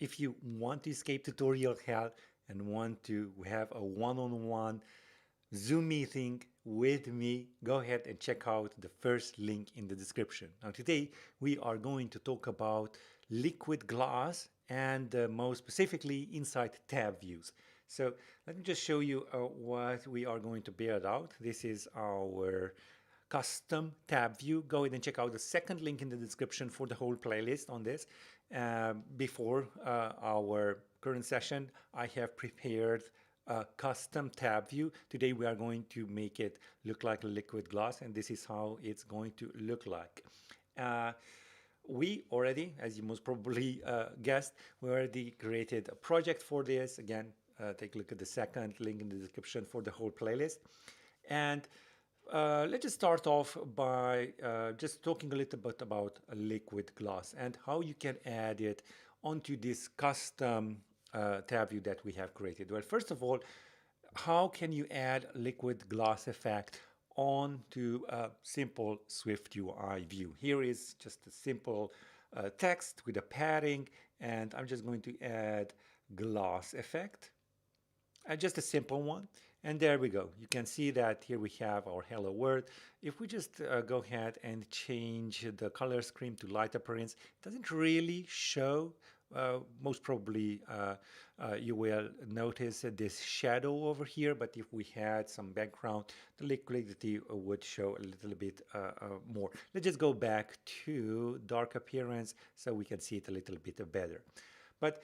If you want to escape tutorial hell and want to have a one-on-one Zoom meeting with me, go ahead and check out the first link in the description. Now today we are going to talk about liquid glass and more specifically inside tab views. So let me just show you what we are going to build out. This is our custom tab view. Go ahead and check out the second link in the description for the whole playlist on this. Before our current session, I have prepared a custom tab view. Today we are going to make it look like a liquid glass, and this is how it's going to look like. We already, as you most probably guessed, we already created a project for this. Again, take a look at the second link in the description for the whole playlist. And let's just start off by just talking a little bit about a liquid glass and how you can add it onto this custom tab view that we have created. Well, first of all, how can you add liquid glass effect onto a simple SwiftUI view? Here is just a simple text with a padding, and I'm just going to add glass effect. Just a simple one. And there we go. You can see that here we have our hello world. If we just go ahead and change the color scheme to light appearance, it doesn't really show. Most probably you will notice this shadow over here, but if we had some background, the liquidity would show a little bit more. Let's just go back to dark appearance so we can see it a little bit better. But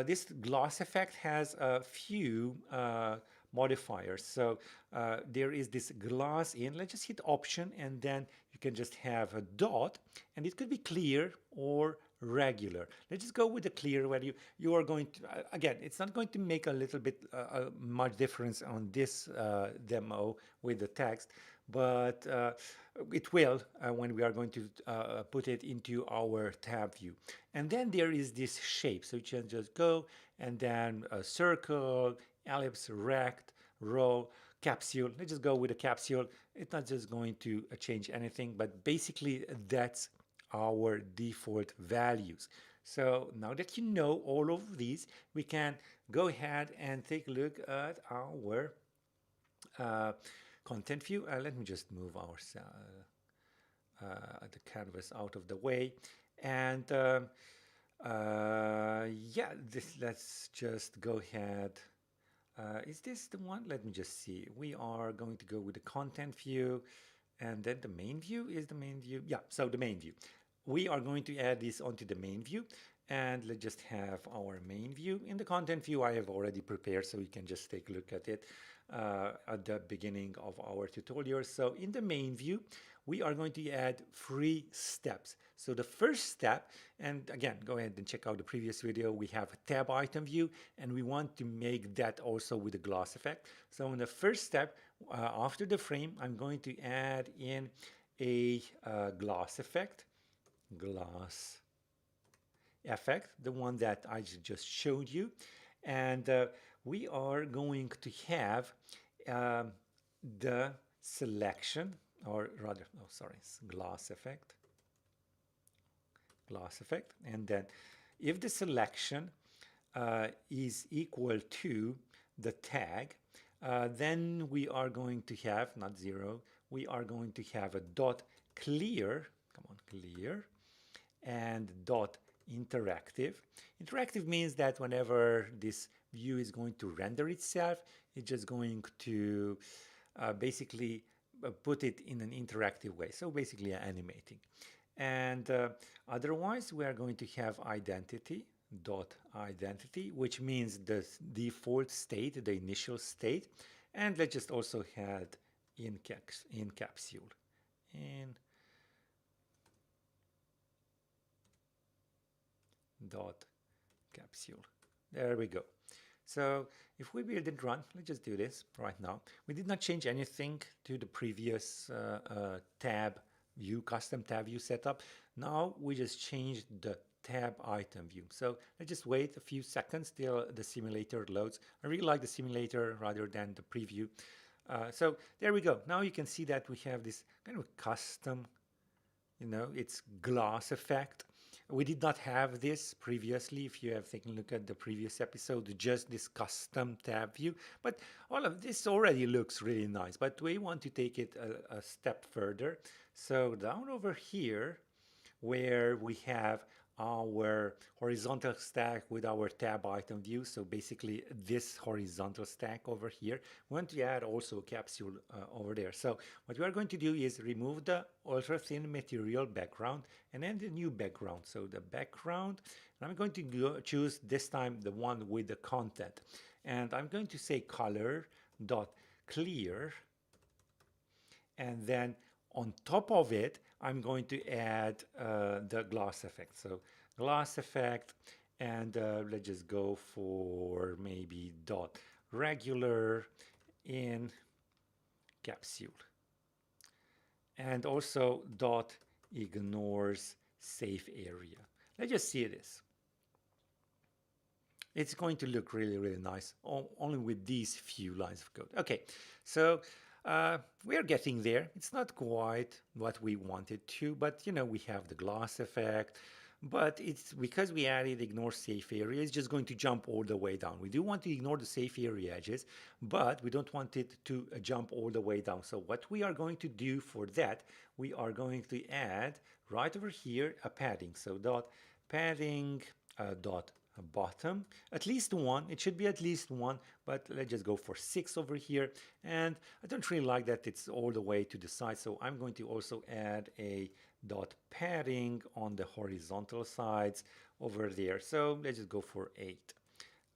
this glass effect has a few modifiers. So there is this glass in. Let's just hit option, and then you can just have a dot, and it could be clear or regular. Let's just go with the clear, where you are going to, again, it's not going to make a little bit much difference on this demo with the text, but it will when we are going to put it into our tab view. And then there is this shape, so you can just go and then a circle, ellipse, rect, row, capsule. Let's just go with a capsule. It's not just going to change anything, but basically that's our default values. So now that you know all of these, we can go ahead and take a look at our content view. Let me just move our the canvas out of the way, and yeah, let's just go ahead. Is this the one? Let me just see. We are going to go with the content view, and then the main view is the main view. Yeah, so the main view. We are going to add this onto the main view, and let's just have our main view. In the content view, I have already prepared, so you can just take a look at it at the beginning of our tutorial. So in the main view, we are going to add 3 steps. So the first step, and again, go ahead and check out the previous video, we have a tab item view, and we want to make that also with a glass effect. So in the first step, after the frame, I'm going to add in a glass effect, the one that I just showed you, and we are going to have the selection, or rather, oh sorry, glass effect, and then if the selection is equal to the tag, then we are going to have, not 0, we are going to have a dot clear, come on, clear, and dot interactive. Interactive means that whenever this view is going to render itself, it's just going to basically put it in an interactive way, so basically animating. And otherwise we are going to have identity dot identity, which means the default state, the initial state, and let's just also add in capsule, dot capsule. There we go. So if we build and run, let's just do this right now. We did not change anything to the previous tab view, custom tab view setup. Now we just changed the tab item view. So let's just wait a few seconds till the simulator loads. I really like the simulator rather than the preview. So there we go. Now you can see that we have this kind of custom, it's glass effect. We did not have this previously. If you have taken a look at the previous episode, just this custom tab view. But all of this already looks really nice. But we want to take it a step further. So down over here, where we have our horizontal stack with our tab item view. So basically this horizontal stack over here, we want to add also a capsule over there. So what we are going to do is remove the ultra thin material background and then the new background. So the background, and I'm going to choose this time the one with the content. And I'm going to say color dot clear, and then on top of it, I'm going to add the glass effect. So glass effect, and let's just go for maybe dot regular in capsule. And also dot ignores safe area. Let's just see this. It's going to look really, really nice, only with these few lines of code. Okay, so we're getting there. It's not quite what we wanted to, but you know, we have the glass effect, but it's because we added ignore safe area, it's just going to jump all the way down. We do want to ignore the safe area edges, but we don't want it to jump all the way down. So what we are going to do for that, we are going to add right over here a padding. So dot padding dot bottom, at least one. It should be at least one, but let's just go for 6 over here. And I don't really like that it's all the way to the side, so I'm going to also add a dot padding on the horizontal sides over there. So let's just go for 8.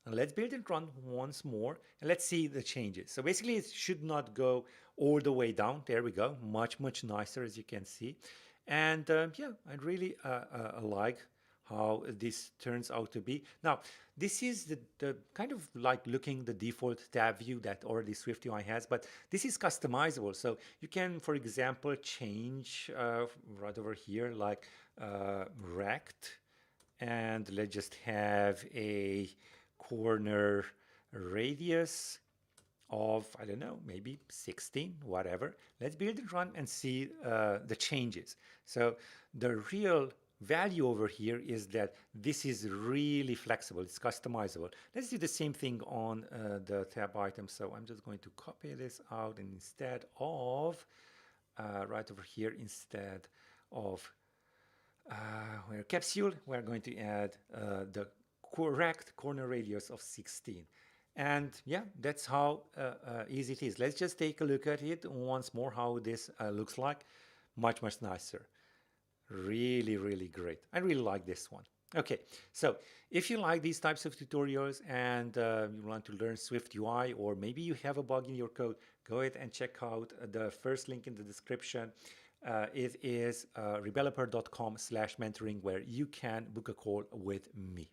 Now let's build and run once more, and let's see the changes. So basically it should not go all the way down. There we go, much nicer, as you can see. And yeah, I really like how this turns out to be. Now, this is the kind of like looking the default tab view that already SwiftUI has, but this is customizable. So you can, for example, change right over here, like rect, and let's just have a corner radius of, I don't know, maybe 16, whatever. Let's build and run and see the changes. So the real value over here is that this is really flexible, it's customizable. Let's do the same thing on the tab item. So I'm just going to copy this out, and instead of right over here, instead of where capsule, we're going to add the correct corner radius of 16. And yeah, that's how easy it is. Let's just take a look at it once more, how this looks like. Much nicer. Really great. I really like this one. Okay, so if you like these types of tutorials and you want to learn SwiftUI, or maybe you have a bug in your code, go ahead and check out the first link in the description. It is rebeloper.com/mentoring, where you can book a call with me.